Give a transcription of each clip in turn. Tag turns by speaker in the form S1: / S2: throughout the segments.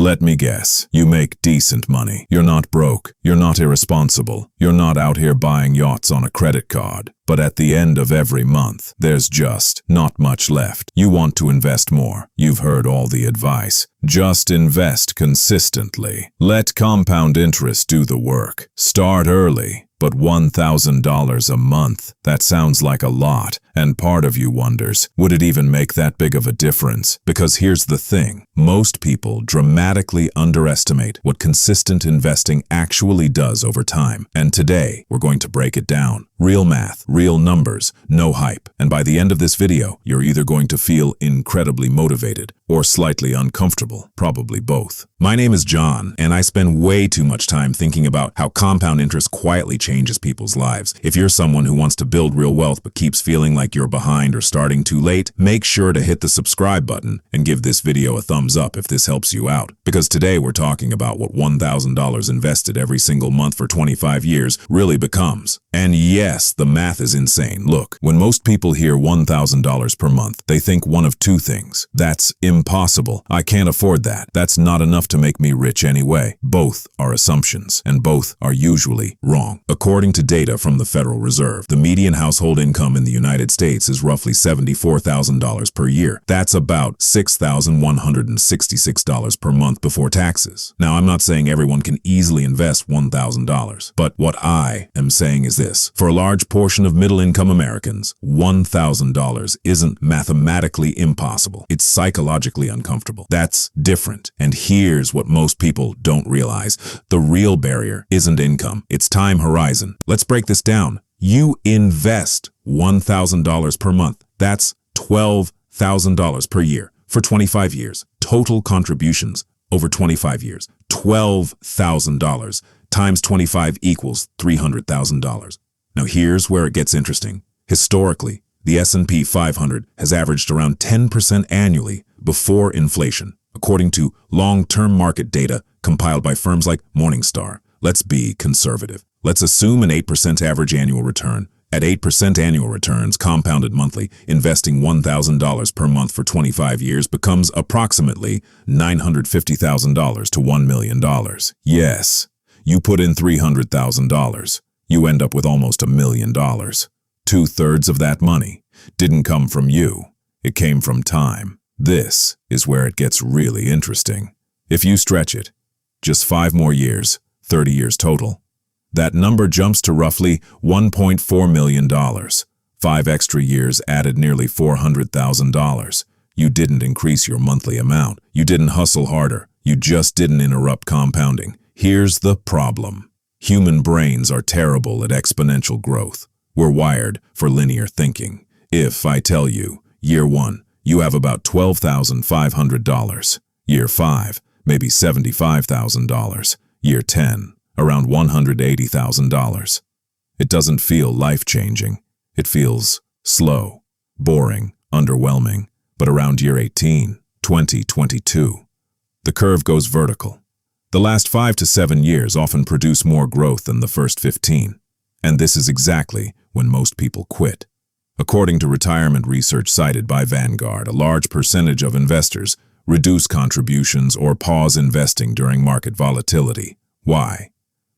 S1: Let me guess, you make decent money. You're not broke. You're not irresponsible. You're not out here buying yachts on a credit card. But at the end of every month, there's just not much left. You want to invest more. You've heard all the advice. Just invest consistently. Let compound interest do the work. Start early. But $1,000 a month, that sounds like a lot, and part of you wonders, would it even make that big of a difference? Because here's the thing, most people dramatically underestimate what consistent investing actually does over time. And today, we're going to break it down. Real math, real numbers, no hype. And by the end of this video, you're either going to feel incredibly motivated or slightly uncomfortable, probably both. My name is John, and I spend way too much time thinking about how compound interest quietly changes people's lives. If you're someone who wants to build real wealth but keeps feeling like you're behind or starting too late, make sure to hit the subscribe button and give this video a thumbs up if this helps you out. Because today we're talking about what $1,000 invested every single month for 25 years really becomes. And yes, the math is insane. Look, when most people hear $1,000 per month, they think one of two things. That's impossible. I can't afford that. That's not enough to make me rich anyway. Both are assumptions, and both are usually wrong. According to data from the Federal Reserve, the median household income in the United States is roughly $74,000 per year. That's about $6,166 per month before taxes. Now, I'm not saying everyone can easily invest $1,000, but what I am saying is this. For a large portion of middle-income Americans, $1,000 isn't mathematically impossible. It's psychologically uncomfortable. That's different. And here's what most people don't realize. The real barrier isn't income. It's time horizon. Let's break this down. You invest $1,000 per month. That's $12,000 per year for 25 years. Total contributions over 25 years. $12,000 times 25 equals $300,000. Now here's where it gets interesting. Historically, the S&P 500 has averaged around 10% annually before inflation, according to long-term market data compiled by firms like Morningstar. Let's be conservative. Let's assume an 8% average annual return. At 8% annual returns compounded monthly, investing $1,000 per month for 25 years becomes approximately $950,000 to $1 million. Yes, you put in $300,000. You end up with almost $1 million. 2/3 of that money didn't come from you. It came from time. This is where it gets really interesting. If you stretch it, just 5 more years, 30 years total, that number jumps to roughly $1.4 million. 5 extra years added nearly $400,000. You didn't increase your monthly amount. You didn't hustle harder. You just didn't interrupt compounding. Here's the problem. Human brains are terrible at exponential growth. We're wired for linear thinking. If I tell you, year 1, you have about $12,500. Year 5, maybe $75,000. Year 10, around $180,000. It doesn't feel life-changing. It feels slow, boring, underwhelming. But around year 18, 20, 22, the curve goes vertical. The last 5 to 7 years often produce more growth than the first 15. And this is exactly when most people quit. According to retirement research cited by Vanguard, a large percentage of investors reduce contributions or pause investing during market volatility. Why?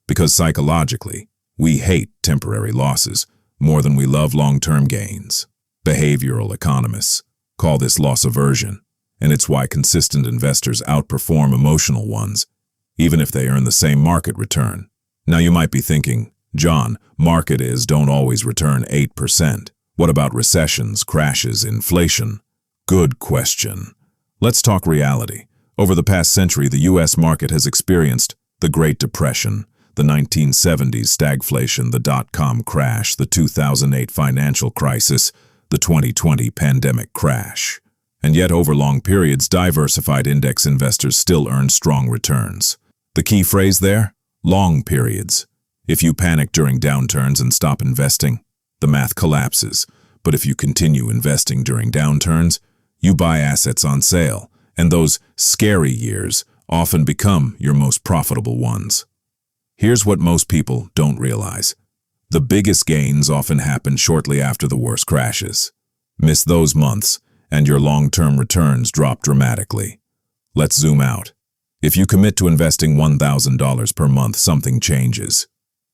S1: Because psychologically, we hate temporary losses more than we love long-term gains. Behavioral economists call this loss aversion, and it's why consistent investors outperform emotional ones, even if they earn the same market return. Now you might be thinking, John, markets don't always return 8%. What about recessions, crashes, inflation? Good question. Let's talk reality. Over the past century, the U.S. market has experienced the Great Depression, the 1970s stagflation, the dot-com crash, the 2008 financial crisis, the 2020 pandemic crash. And yet, over long periods, diversified index investors still earn strong returns. The key phrase there? Long periods. If you panic during downturns and stop investing, the math collapses. But if you continue investing during downturns, you buy assets on sale, and those scary years often become your most profitable ones. Here's what most people don't realize. The biggest gains often happen shortly after the worst crashes. Miss those months, and your long-term returns drop dramatically. Let's zoom out. If you commit to investing $1,000 per month, something changes.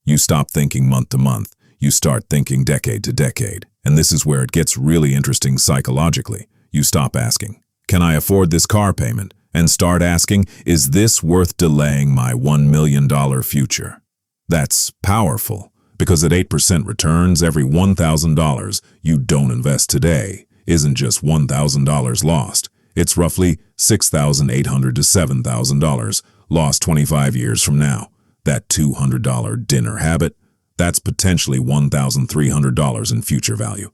S1: You stop thinking month to month. You start thinking decade to decade. And this is where it gets really interesting psychologically. You stop asking, can I afford this car payment? And start asking, is this worth delaying my $1 million future? That's powerful, because at 8% returns, every $1,000 you don't invest today isn't just $1,000 lost. It's roughly $6,800 to $7,000 lost 25 years from now. That $200 dinner habit, that's potentially $1,300 in future value.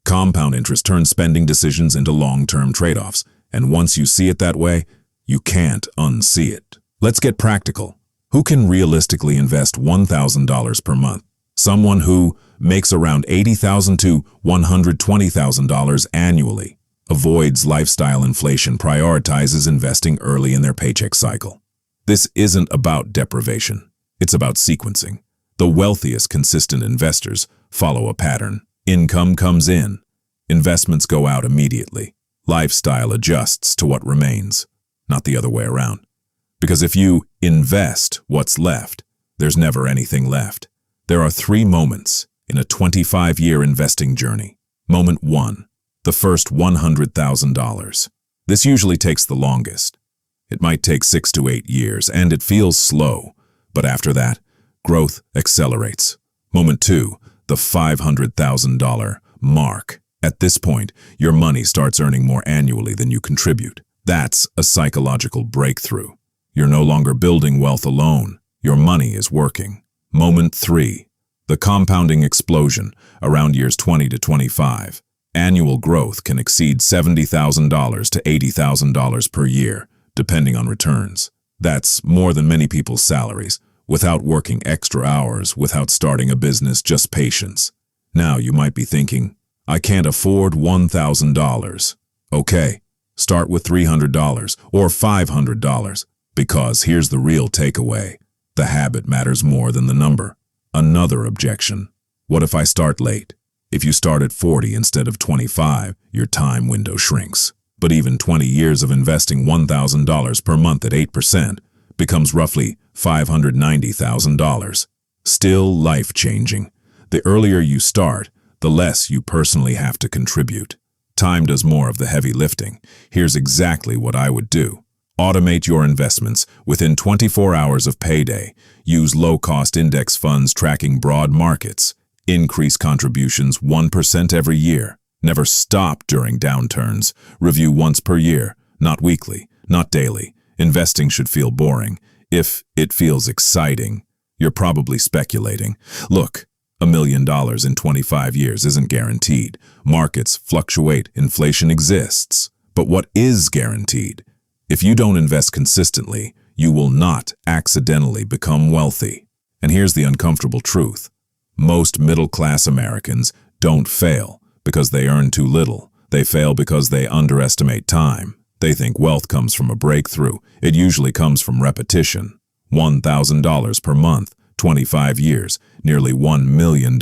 S1: Compound interest turns spending decisions into long-term trade-offs, and once you see it that way, you can't unsee it. Let's get practical. Who can realistically invest $1,000 per month? Someone who makes around $80,000 to $120,000 annually, avoids lifestyle inflation, prioritizes investing early in their paycheck cycle. This isn't about deprivation. It's about sequencing. The wealthiest consistent investors follow a pattern. Income comes in. Investments go out immediately. Lifestyle adjusts to what remains, not the other way around. Because if you invest what's left, there's never anything left. There are 3 moments in a 25-year investing journey. Moment 1, the first $100,000. This usually takes the longest. It might take 6 to 8 years, and it feels slow. But after that, growth accelerates. Moment 2, the $500,000 mark. At this point, your money starts earning more annually than you contribute. That's a psychological breakthrough. You're no longer building wealth alone. Your money is working. Moment 3, the compounding explosion around years 20 to 25. Annual growth can exceed $70,000 to $80,000 per year, depending on returns. That's more than many people's salaries, without working extra hours, without starting a business, just patience. Now you might be thinking, I can't afford $1,000. Okay, start with $300 or $500, because here's the real takeaway. The habit matters more than the number. Another objection. What if I start late? If you start at 40 instead of 25, your time window shrinks. But even 20 years of investing $1,000 per month at 8% becomes roughly $590,000. Still life-changing. The earlier you start, the less you personally have to contribute. Time does more of the heavy lifting. Here's exactly what I would do. Automate your investments within 24 hours of payday. Use low-cost index funds tracking broad markets. Increase contributions 1% every year. Never stop during downturns. Review once per year, not weekly, not daily. Investing should feel boring. If it feels exciting, you're probably speculating. Look, $1 million in 25 years isn't guaranteed. Markets fluctuate, inflation exists. But what is guaranteed? If you don't invest consistently, you will not accidentally become wealthy. And here's the uncomfortable truth. Most middle-class Americans don't fail because they earn too little. They fail because they underestimate time. They think wealth comes from a breakthrough. It usually comes from repetition. $1,000 per month, 25 years, nearly $1 million.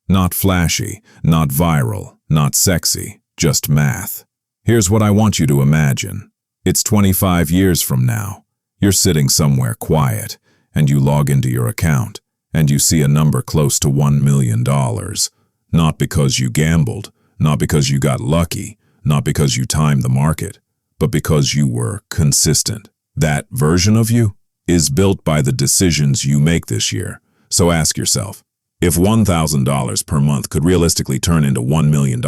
S1: Not flashy, not viral, not sexy, just math. Here's what I want you to imagine. It's 25 years from now. You're sitting somewhere quiet, and you log into your account, and you see a number close to $1 million. Not because you gambled, not because you got lucky, not because you timed the market, but because you were consistent. That version of you is built by the decisions you make this year. So ask yourself, if $1,000 per month could realistically turn into $1 million,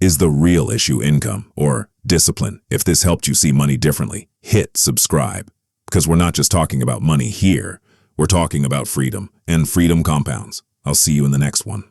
S1: is the real issue income or discipline? If this helped you see money differently, hit subscribe. Because we're not just talking about money here, we're talking about freedom, and freedom compounds. I'll see you in the next one.